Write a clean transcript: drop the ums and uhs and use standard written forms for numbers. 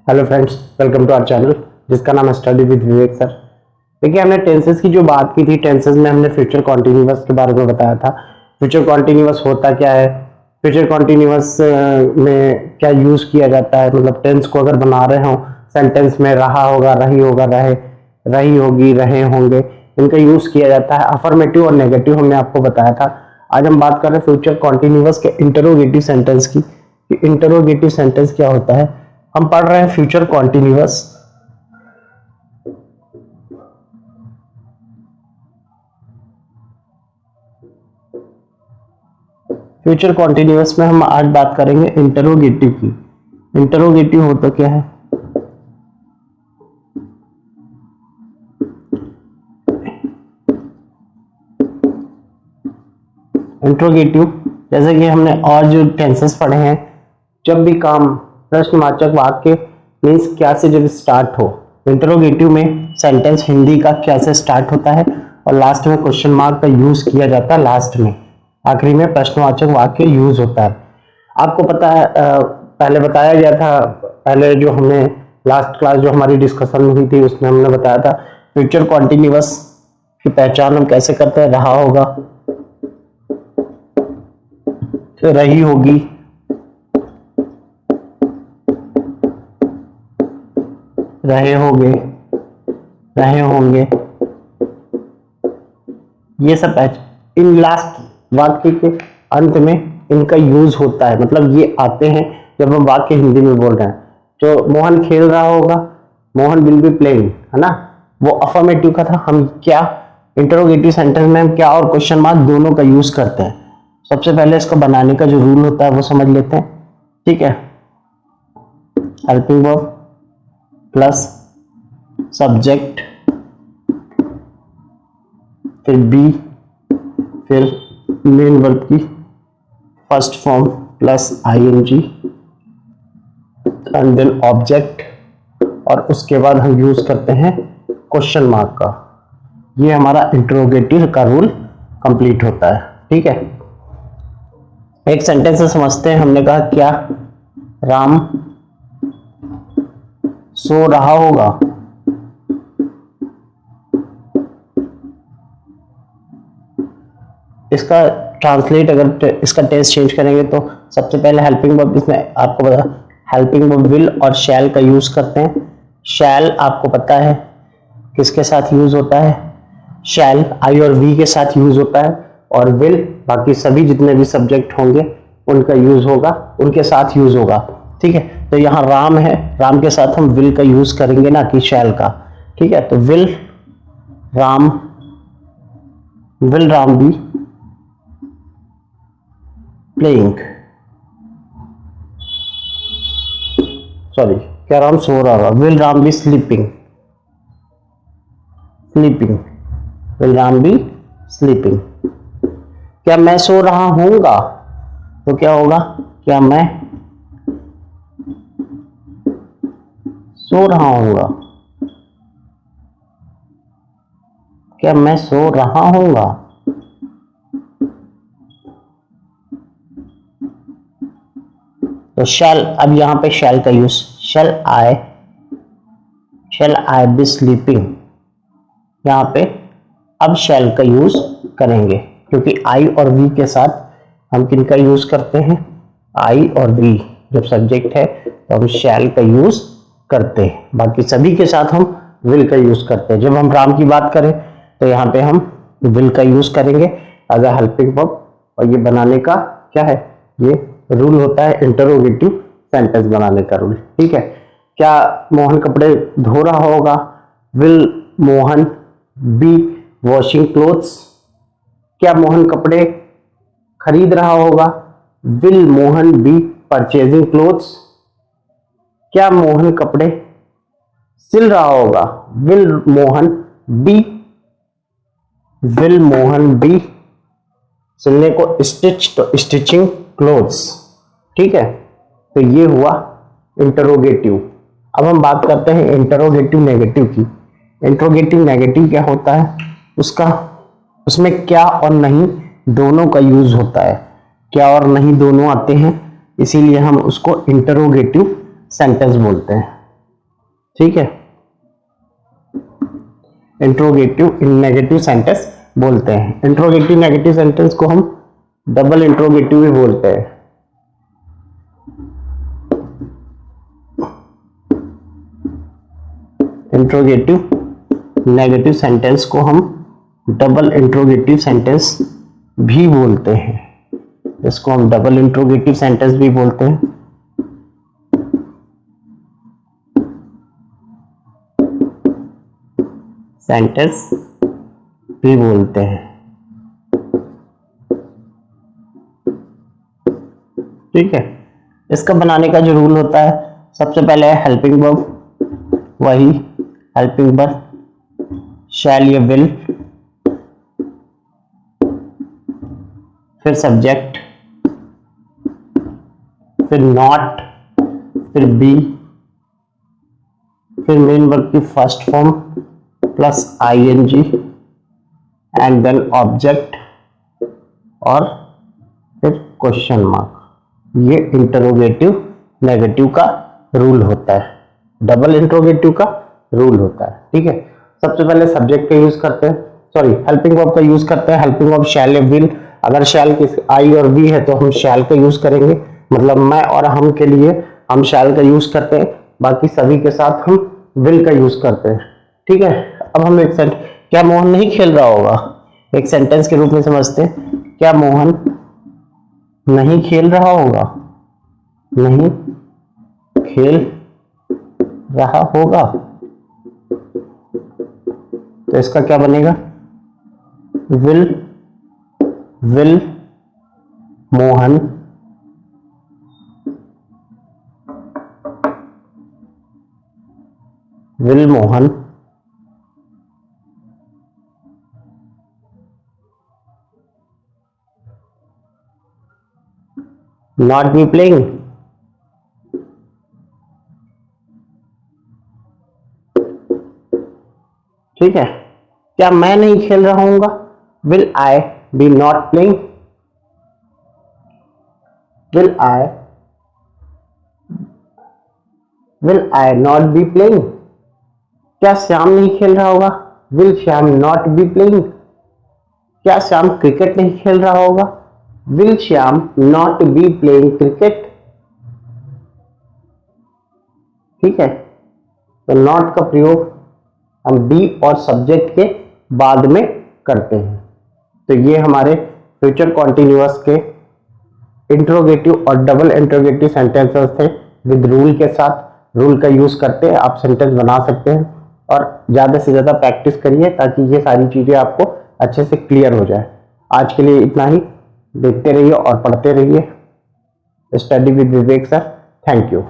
Hello friends, welcome to our channel जिसका नाम है स्टडी विद विवेक सर। देखिए, हमने टेंसेस की जो बात की थी, टेंसेस में हमने फ्यूचर कॉन्टिन्यूअस के बारे में बताया था। फ्यूचर कॉन्टिन्यूअस होता क्या है, फ्यूचर कॉन्टिन्यूअस में क्या यूज किया जाता है, मतलब टेंस को अगर बना रहे हो सेंटेंस में रहा होगा, रही होगा, रहे, रही होगी, रहे होंगे, इनका यूज किया जाता है। अफर्मेटिव और नेगेटिव हमने आपको बताया था। आज हम बात कर रहे हैं फ्यूचर कॉन्टिन्यूअस के इंटरोगेटिव सेंटेंस की। इंटरोगेटिव सेंटेंस क्या होता है, हम पढ़ रहे हैं फ्यूचर कॉन्टिन्यूअस। फ्यूचर कॉन्टिन्यूअस में हम आज बात करेंगे इंटरोगेटिव की। इंटरोगेटिव होता क्या है, इंटरोगेटिव जैसे कि हमने और जो टेंसेस पढ़े हैं, जब भी काम प्रश्नवाचक वाक्य मीन्स क्या से जब स्टार्ट हो, इंटरोगेटिव में सेंटेंस हिंदी का क्या से स्टार्ट होता है और लास्ट में क्वेश्चन मार्क का यूज किया जाता है। लास्ट में आखिरी में प्रश्नवाचक वाक्य यूज होता है। आपको पता है, पहले बताया गया था, पहले जो हमने लास्ट क्लास जो हमारी डिस्कशन हुई थी उसमें हमने बताया था फ्यूचर कॉन्टिन्यूअस की पहचान हम कैसे करते हैं। रहा होगा, रही होगी, रहे होंगे, रहे होंगे, ये सब इन लास्ट वाक्य के अंत में इनका यूज होता है। मतलब ये आते हैं जब हम वाक्य हिंदी में बोल रहे हैं। जो मोहन खेल रहा होगा, मोहन विल बी प्लेइंग, है ना, वो अफर्मेटिव का था। हम क्या इंटरोगेटिव सेंटेंस में हम क्या और क्वेश्चन मार्क दोनों का यूज करते हैं। सबसे पहले इसको बनाने का जो रूल होता है वो समझ लेते हैं, ठीक है। हेल्पिंग वर्ब प्लस सब्जेक्ट, फिर बी, फिर मेन वर्ब की first form plus ING and then object, और उसके बाद हम यूज करते हैं क्वेश्चन मार्क का। ये हमारा इंटरोगेटिव का रूल कंप्लीट होता है, ठीक है। एक सेंटेंस से समझते हैं। हमने कहा क्या राम सो रहा होगा। इसका ट्रांसलेट अगर इसका टेंस चेंज करेंगे तो सबसे पहले हेल्पिंग वर्ब, इसमें आपको पता हेल्पिंग वर्ब विल और शैल का यूज करते हैं। शैल आपको पता है किसके साथ यूज होता है, शैल आई और वी के साथ यूज होता है, और विल बाकी सभी जितने भी सब्जेक्ट होंगे उनका यूज होगा, उनके साथ यूज होगा, ठीक है। तो यहाँ राम है, राम के साथ हम विल का यूज करेंगे ना कि शैल का, ठीक है। तो will Ram be playing, sorry, क्या राम सो रहा होगा, will Ram B sleeping, will Ram B sleeping. क्या मैं सो रहा हूंगा, तो क्या होगा, क्या मैं सो रहा हूंगा, क्या मैं सो रहा हूंगा। तो शैल, अब यहां पे शैल का use, shall I be sleeping, यहां पे अब शैल का यूज करेंगे क्योंकि आई और वी के साथ हम किन का यूज करते हैं, आई और वी जब सब्जेक्ट है तो हम शैल का यूज करते हैं, बाकी सभी के साथ हम विल का यूज करते हैं। जब हम राम की बात करें तो यहाँ पे हम विल का यूज करेंगे एज अ हेल्पिंग वर्ब, और ये बनाने का क्या है, ये रूल होता है इंटरोगेटिव सेंटेंस बनाने का रूल, ठीक है। क्या मोहन कपड़े धो रहा होगा, will Mohan be washing clothes. क्या मोहन कपड़े खरीद रहा होगा, will Mohan be purchasing clothes. क्या मोहन कपड़े सिल रहा होगा, विल मोहन बी सिलने को स्टिच, तो स्टिचिंग क्लोथ्स, ठीक है। तो ये हुआ इंटरोगेटिव। अब हम बात करते हैं इंटरोगेटिव नेगेटिव की। इंटरोगेटिव नेगेटिव क्या होता है, उसमें क्या और नहीं दोनों का यूज होता है। क्या और नहीं दोनों आते हैं, इसीलिए हम उसको इंटरोगेटिव सेंटेंस बोलते हैं। ठीक है, इंट्रोगेटिव नेगेटिव सेंटेंस बोलते हैं। इंट्रोगेटिव नेगेटिव सेंटेंस को हम डबल इंट्रोगेटिव भी बोलते हैं। इंट्रोगेटिव नेगेटिव सेंटेंस को हम डबल इंट्रोगेटिव सेंटेंस भी बोलते हैं। इसको हम डबल इंट्रोगेटिव सेंटेंस भी बोलते हैं। सेंटेंस भी बोलते हैं। ठीक है, इसका बनाने का जो रूल होता है, सबसे पहले है हेल्पिंग वर्ब, वही हेल्पिंग वर्ब शैल या विल, फिर सब्जेक्ट, फिर नॉट, फिर बी, फिर मेन वर्ब की first form plus ING and then object और फिर क्वेश्चन मार्क। ये इंटरोगेटिव नेगेटिव का रूल होता है, डबल इंट्रोगेटिव का रूल होता है। ठीक है, सबसे पहले सब्जेक्ट का यूज करते हैं, सॉरी हेल्पिंग वर्ब का यूज करते हैं। हेल्पिंग वर्ब शैल या विल, अगर शैल किस आई और वी है तो हम शैल का यूज करेंगे, मतलब मैं और हम के लिए हम शैल का यूज करते हैं, बाकी सभी के साथ हम विल का यूज करते हैं। ठीक है, अब हम एक सेंटेंस, क्या मोहन नहीं खेल रहा होगा, एक सेंटेंस के रूप में समझते हैं। क्या मोहन नहीं खेल रहा होगा, नहीं खेल रहा होगा, तो इसका क्या बनेगा, will Mohan not be playing, ठीक है। क्या मैं नहीं खेल रहा हूंगा, will I be not playing, will I not be playing. क्या श्याम नहीं खेल रहा होगा, will Shyam not be playing. क्या श्याम क्रिकेट नहीं खेल रहा होगा, will Shyam not be playing cricket. ठीक है, तो नॉट का प्रयोग हम बी और सब्जेक्ट के बाद में करते हैं। तो ये हमारे फ्यूचर कॉन्टिन्यूअस के इंट्रोगेटिव और डबल इंट्रोगेटिव सेंटेंसेस थे विद रूल के साथ। रूल का यूज करते आप सेंटेंस बना सकते हैं, और ज्यादा से ज्यादा प्रैक्टिस करिए ताकि ये सारी चीजें आपको अच्छे से क्लियर हो जाए। आज के लिए इतना ही, देखते रहिए और पढ़ते रहिए। Study with Vivek sir, thank you.